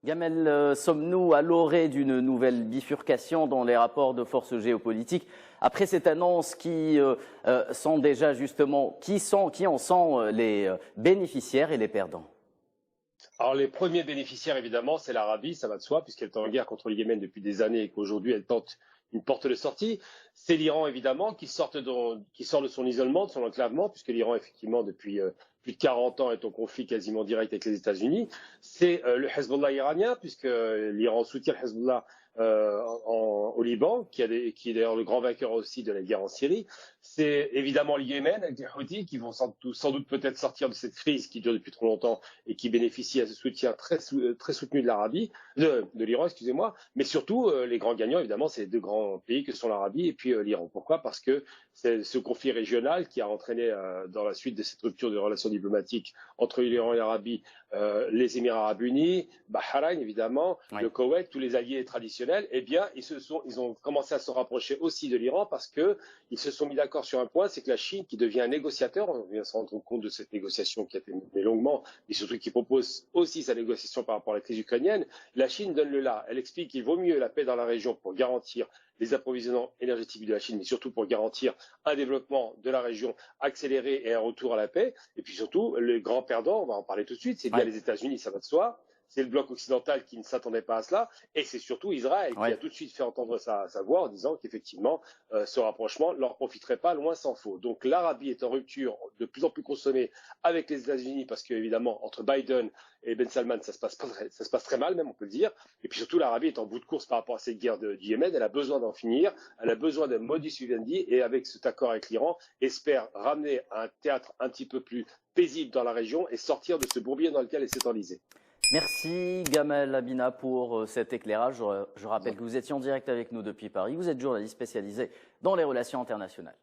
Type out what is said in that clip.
Gamel, sommes-nous à l'orée d'une nouvelle bifurcation dans les rapports de force géopolitiques après cette annonce qui sont déjà justement, qui en sont les bénéficiaires et les perdants? Alors les premiers bénéficiaires, évidemment, c'est l'Arabie, ça va de soi, puisqu'elle est en guerre contre le Yémen depuis des années et qu'aujourd'hui elle tente une porte de sortie. C'est l'Iran, évidemment, qui sort de son isolement, de son enclavement, puisque l'Iran, effectivement, depuis plus de 40 ans, est en conflit quasiment direct avec les États-Unis. C'est le Hezbollah iranien, puisque l'Iran soutient le Hezbollah au Liban, qui est d'ailleurs le grand vainqueur aussi de la guerre en Syrie. C'est évidemment le Yémen avec les Houthis qui vont sans doute peut-être sortir de cette crise qui dure depuis trop longtemps et qui bénéficie à ce soutien très soutenu de de l'Iran, excusez-moi. Mais surtout, les grands gagnants, évidemment, c'est les deux grands pays que sont l'Arabie et puis l'Iran. Pourquoi? Parce que c'est ce conflit régional qui a entraîné, dans la suite de cette rupture de relations diplomatiques entre l'Iran et l'Arabie, les Émirats arabes unis, Bahreïn, évidemment, Oui. le Koweït, tous les alliés traditionnels. Eh bien, ils ont commencé à se rapprocher aussi de l'Iran parce que ils se sont mis d'accord sur un point, c'est que la Chine, qui devient un négociateur, on vient se rendre compte de cette négociation qui a été menée longuement, mais surtout qui propose aussi sa négociation par rapport à la crise ukrainienne, la Chine donne le là. Elle explique qu'il vaut mieux la paix dans la région pour garantir les approvisionnements énergétiques de la Chine, mais surtout pour garantir un développement de la région accéléré et un retour à la paix. Et puis surtout, les grands perdants, on va en parler tout de suite, c'est bien Oui. les États-Unis, ça va de soi. C'est le bloc occidental qui ne s'attendait pas à cela, et c'est surtout Israël qui Oui. a tout de suite fait entendre sa voix en disant qu'effectivement, ce rapprochement ne leur profiterait pas, loin s'en faut. Donc l'Arabie est en rupture de plus en plus consommée avec les États-Unis, parce qu'évidemment, entre Biden et Ben Salman, ça se passe très mal, même on peut le dire. Et puis surtout, l'Arabie est en bout de course par rapport à cette guerre du Yémen. Elle a besoin d'en finir, elle a besoin d'un modus vivendi, et avec cet accord avec l'Iran, espère ramener un théâtre un petit peu plus paisible dans la région et sortir de ce bourbier dans lequel elle s'est enlisée. Merci Gamel Abina pour cet éclairage. Je rappelle que vous étiez en direct avec nous depuis Paris. Vous êtes journaliste spécialisé dans les relations internationales.